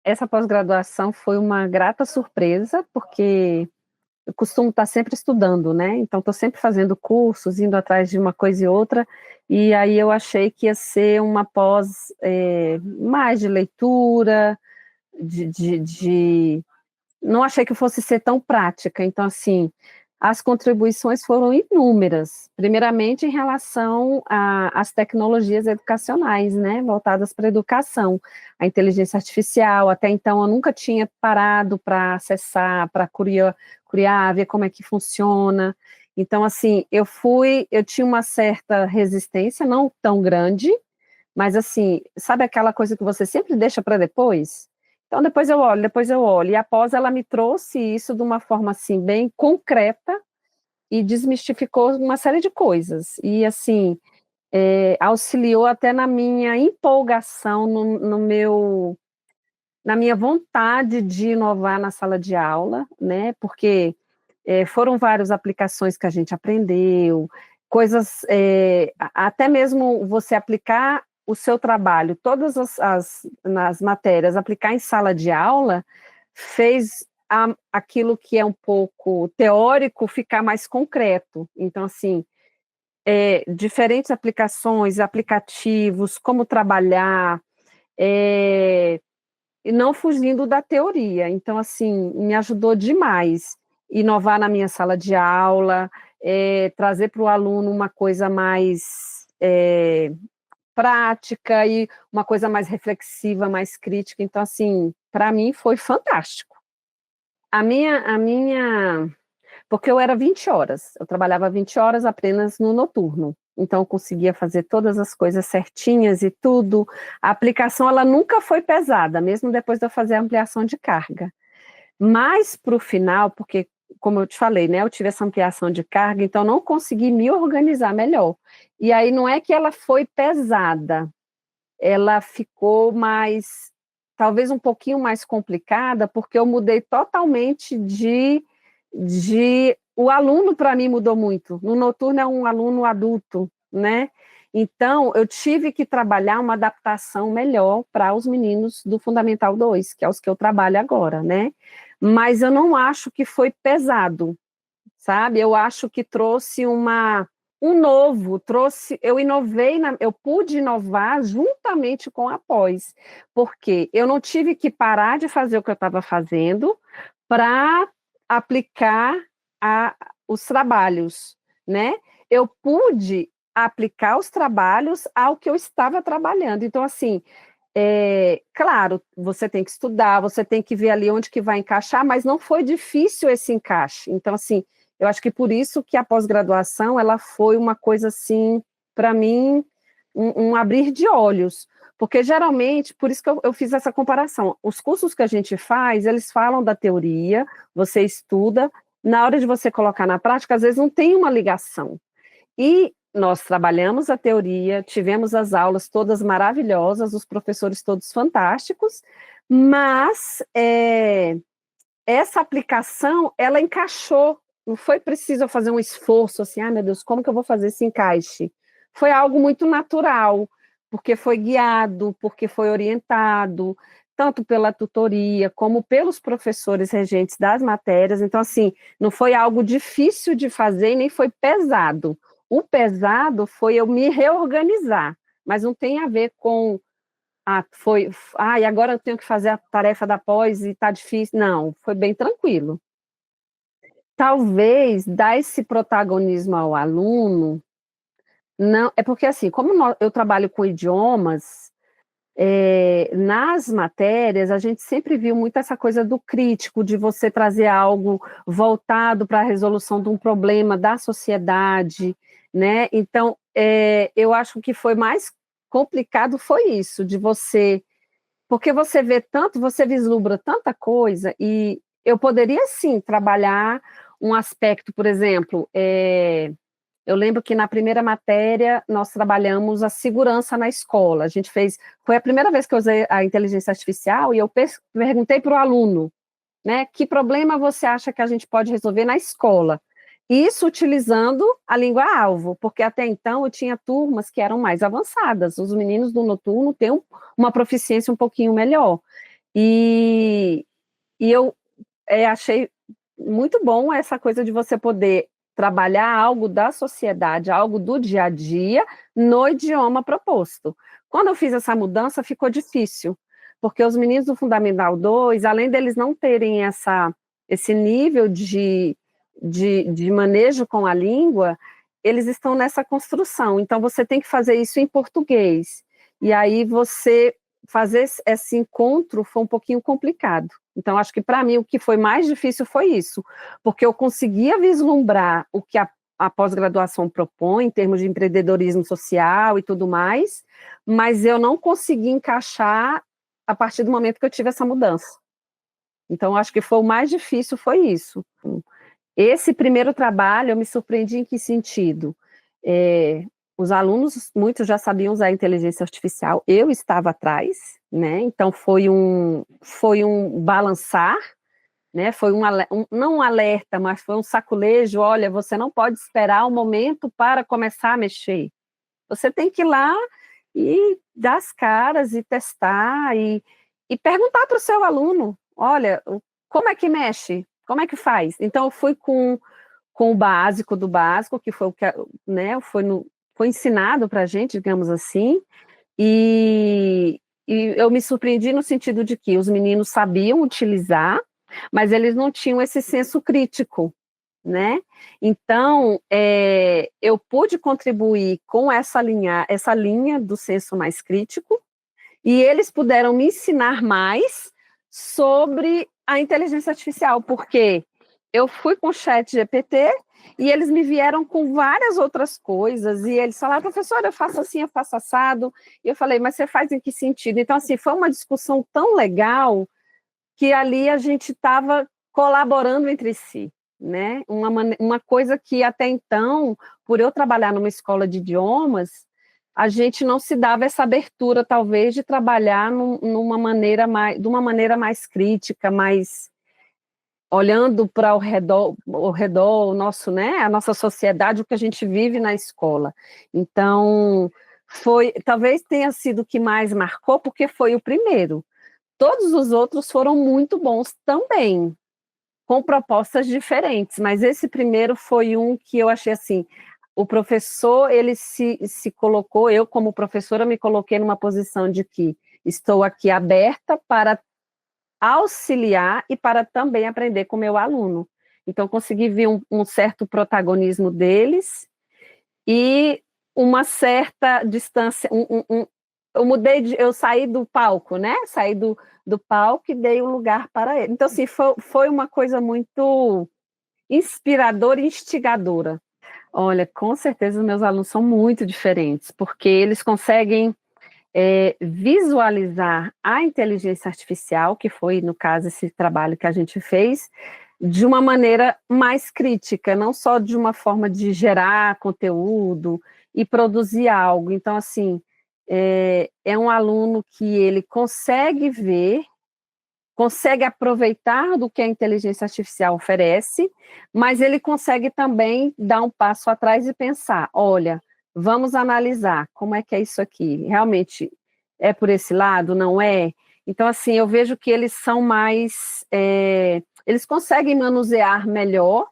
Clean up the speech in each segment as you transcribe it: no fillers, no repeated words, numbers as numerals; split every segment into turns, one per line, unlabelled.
essa pós-graduação foi uma grata surpresa, porque eu costumo estar sempre estudando, né? Então, estou sempre fazendo cursos, indo atrás de uma coisa e outra, e aí eu achei que ia ser uma pós mais de leitura, não achei que fosse ser tão prática. Então, assim, as contribuições foram inúmeras, primeiramente em relação às tecnologias educacionais, né, voltadas para a educação, a inteligência artificial. Até então eu nunca tinha parado para acessar, para curiar, ver como é que funciona. Então, assim, eu tinha uma certa resistência, não tão grande, mas assim, sabe aquela coisa que você sempre deixa para depois? Então, depois eu olho. E após ela me trouxe isso de uma forma, assim, bem concreta e desmistificou uma série de coisas. E, assim, auxiliou até na minha empolgação, na minha vontade de inovar na sala de aula, né? Porque foram várias aplicações que a gente aprendeu, coisas, até mesmo você aplicar o seu trabalho, todas nas matérias, aplicar em sala de aula, fez aquilo que é um pouco teórico ficar mais concreto. Então, assim, diferentes aplicações, aplicativos, como trabalhar, e não fugindo da teoria. Então, assim, me ajudou demais inovar na minha sala de aula, trazer para o aluno uma coisa mais prática e uma coisa mais reflexiva, mais crítica. Então, assim, para mim foi fantástico. A minha, porque eu era 20 horas, eu trabalhava 20 horas apenas no noturno, então eu conseguia fazer todas as coisas certinhas e tudo. A aplicação, ela nunca foi pesada, mesmo depois de eu fazer a ampliação de carga. Mas para o final, porque, como eu te falei, né, eu tive essa ampliação de carga, então não consegui me organizar melhor. E aí não é que ela foi pesada, ela ficou mais, talvez um pouquinho mais complicada, porque eu mudei totalmente o aluno para mim mudou muito. No noturno é um aluno adulto, né? Então, eu tive que trabalhar uma adaptação melhor para os meninos do Fundamental 2, que é os que eu trabalho agora, né? Mas eu não acho que foi pesado, sabe? Eu acho que trouxe eu inovei, eu pude inovar juntamente com a pós, porque eu não tive que parar de fazer o que eu estava fazendo para aplicar os trabalhos, né? Eu pude aplicar os trabalhos ao que eu estava trabalhando. Então, assim, claro, você tem que estudar, você tem que ver ali onde que vai encaixar, mas não foi difícil esse encaixe. Então, assim, eu acho que por isso que a pós-graduação, ela foi uma coisa, assim, para mim, um abrir de olhos, porque geralmente, por isso que eu fiz essa comparação, os cursos que a gente faz, eles falam da teoria, você estuda, na hora de você colocar na prática, às vezes não tem uma ligação. E nós trabalhamos a teoria, tivemos as aulas todas maravilhosas, os professores todos fantásticos, mas essa aplicação, ela encaixou, não foi preciso eu fazer um esforço assim, meu Deus, como que eu vou fazer esse encaixe? Foi algo muito natural, porque foi guiado, porque foi orientado, tanto pela tutoria, como pelos professores regentes das matérias. Então, assim, não foi algo difícil de fazer, nem foi pesado. O pesado foi eu me reorganizar, mas não tem a ver com e agora eu tenho que fazer a tarefa da pós e está difícil. Não, foi bem tranquilo. Talvez dar esse protagonismo ao aluno, não, é porque assim, como eu trabalho com idiomas, nas matérias, a gente sempre viu muito essa coisa do crítico, de você trazer algo voltado para a resolução de um problema da sociedade, né? Então, eu acho que foi mais complicado foi isso, de você, porque você vê tanto, você vislumbra tanta coisa, e eu poderia sim trabalhar um aspecto, por exemplo, eu lembro que na primeira matéria nós trabalhamos a segurança na escola. A gente foi a primeira vez que eu usei a inteligência artificial e eu perguntei para o aluno, né, que problema você acha que a gente pode resolver na escola? Isso utilizando a língua-alvo, porque até então eu tinha turmas que eram mais avançadas. Os meninos do noturno têm uma proficiência um pouquinho melhor. E, e eu achei muito bom essa coisa de você poder trabalhar algo da sociedade, algo do dia a dia, no idioma proposto. Quando eu fiz essa mudança, ficou difícil, porque os meninos do Fundamental 2, além deles não terem esse nível de manejo com a língua, eles estão nessa construção, então você tem que fazer isso em português, e aí você fazer esse encontro foi um pouquinho complicado. Então, acho que para mim o que foi mais difícil foi isso, porque eu conseguia vislumbrar o que a pós-graduação propõe em termos de empreendedorismo social e tudo mais, mas eu não consegui encaixar a partir do momento que eu tive essa mudança. Então, acho que foi o mais difícil, foi isso. Esse primeiro trabalho, eu me surpreendi em que sentido? Os alunos, muitos já sabiam usar a inteligência artificial, eu estava atrás, né? Então foi um balançar, né? Foi não um alerta, mas foi um saculejo. Olha, você não pode esperar o momento para começar a mexer. Você tem que ir lá e dar as caras e testar e perguntar para o seu aluno: olha, como é que mexe? Como é que faz? Então eu fui com o básico do básico, que foi o que, né, foi ensinado para a gente, digamos assim, e eu me surpreendi no sentido de que os meninos sabiam utilizar, mas eles não tinham esse senso crítico, né? Então, eu pude contribuir com essa linha do senso mais crítico, e eles puderam me ensinar mais sobre a inteligência artificial, porque eu fui com o chat GPT e eles me vieram com várias outras coisas, e eles falaram: professora, eu faço assim, eu faço assado, e eu falei: mas você faz em que sentido? Então, assim, foi uma discussão tão legal, que ali a gente estava colaborando entre si, né? Uma coisa que até então, por eu trabalhar numa escola de idiomas, a gente não se dava essa abertura, talvez, de trabalhar de uma maneira mais crítica, mais olhando para o redor, o nosso, né, a nossa sociedade, o que a gente vive na escola. Então, talvez tenha sido o que mais marcou, porque foi o primeiro. Todos os outros foram muito bons também, com propostas diferentes, mas esse primeiro foi um que eu achei assim, o professor, ele se colocou, eu como professora me coloquei numa posição de que estou aqui aberta para auxiliar e para também aprender com o meu aluno. Então, consegui ver um certo protagonismo deles e uma certa distância, eu saí do palco, né? Saí do palco e dei um lugar para ele. Então, assim, foi uma coisa muito inspiradora e instigadora. Olha, com certeza os meus alunos são muito diferentes, porque eles conseguem visualizar a inteligência artificial, que foi, no caso, esse trabalho que a gente fez, de uma maneira mais crítica, não só de uma forma de gerar conteúdo e produzir algo. Então, assim, é um aluno que ele consegue ver, consegue aproveitar do que a inteligência artificial oferece, mas ele consegue também dar um passo atrás e pensar: olha, vamos analisar como é que é isso aqui, realmente é por esse lado, não é? Então, assim, eu vejo que eles são mais, eles conseguem manusear melhor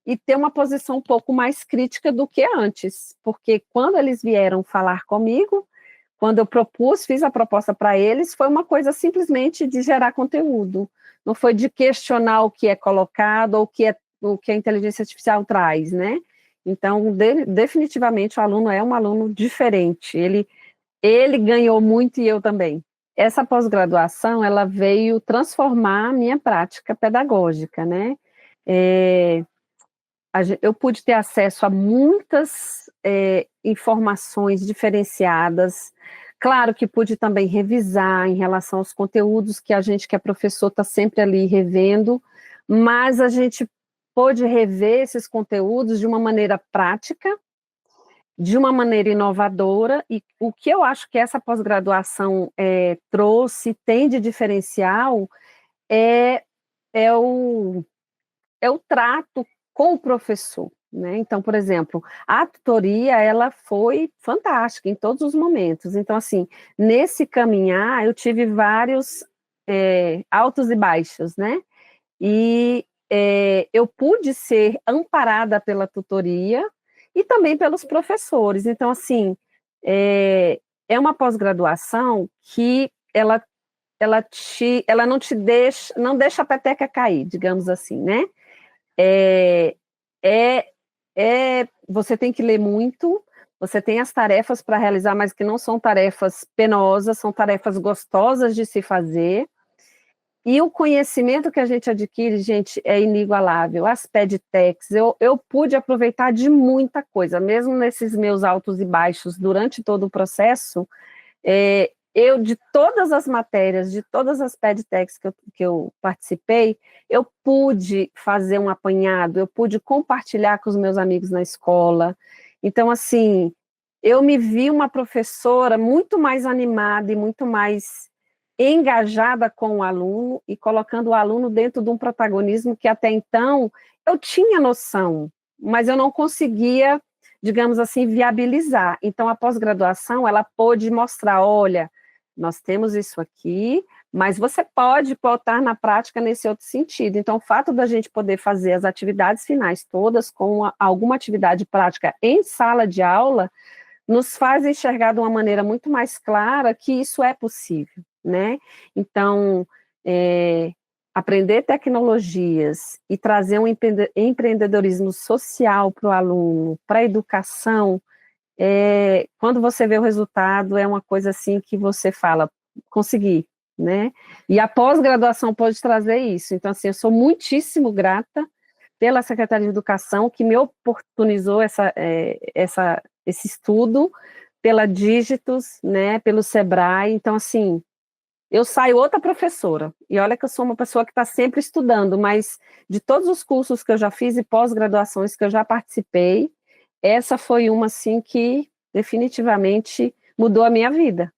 e ter uma posição um pouco mais crítica do que antes, porque quando eles vieram falar comigo, quando eu fiz a proposta para eles, foi uma coisa simplesmente de gerar conteúdo, não foi de questionar o que é colocado ou o que a inteligência artificial traz, né? Então, definitivamente, o aluno é um aluno diferente, ele ganhou muito e eu também. Essa pós-graduação, ela veio transformar a minha prática pedagógica, né? Eu pude ter acesso a muitas informações diferenciadas. Claro que pude também revisar em relação aos conteúdos que a gente, que é professor, está sempre ali revendo, mas a gente pôde rever esses conteúdos de uma maneira prática, de uma maneira inovadora, e o que eu acho que essa pós-graduação trouxe, tem de diferencial, é, é o trato com o professor, né? Então, por exemplo, a tutoria, ela foi fantástica em todos os momentos. Então, assim, nesse caminhar, eu tive vários altos e baixos, né? E eu pude ser amparada pela tutoria e também pelos professores. Então, assim, é uma pós-graduação que ela não deixa a peteca cair, digamos assim, né? É, é, você tem que ler muito, você tem as tarefas para realizar, mas que não são tarefas penosas, são tarefas gostosas de se fazer. E o conhecimento que a gente adquire, gente, é inigualável. As pedtechs, eu pude aproveitar de muita coisa, mesmo nesses meus altos e baixos durante todo o processo. De todas as matérias, de todas as pedtechs que eu participei, eu pude fazer um apanhado, eu pude compartilhar com os meus amigos na escola. Então, assim, eu me vi uma professora muito mais animada e muito mais engajada com o aluno e colocando o aluno dentro de um protagonismo que até então eu tinha noção, mas eu não conseguia, digamos assim, viabilizar. Então, a pós-graduação, ela pôde mostrar, olha, nós temos isso aqui, mas você pode botar na prática nesse outro sentido. Então, o fato da gente poder fazer as atividades finais todas com alguma atividade prática em sala de aula, nos faz enxergar de uma maneira muito mais clara que isso é possível, né? Então, aprender tecnologias e trazer um empreendedorismo social para o aluno, para a educação, quando você vê o resultado, é uma coisa assim que você fala, consegui, né? E a pós-graduação pode trazer isso. Então, assim, eu sou muitíssimo grata pela Secretaria de Educação, que me oportunizou esse estudo, pela Dígitos, né, pelo Sebrae. Então, assim, eu saio outra professora. E olha que eu sou uma pessoa que está sempre estudando, mas de todos os cursos que eu já fiz e pós-graduações que eu já participei, essa foi uma, assim, que definitivamente mudou a minha vida.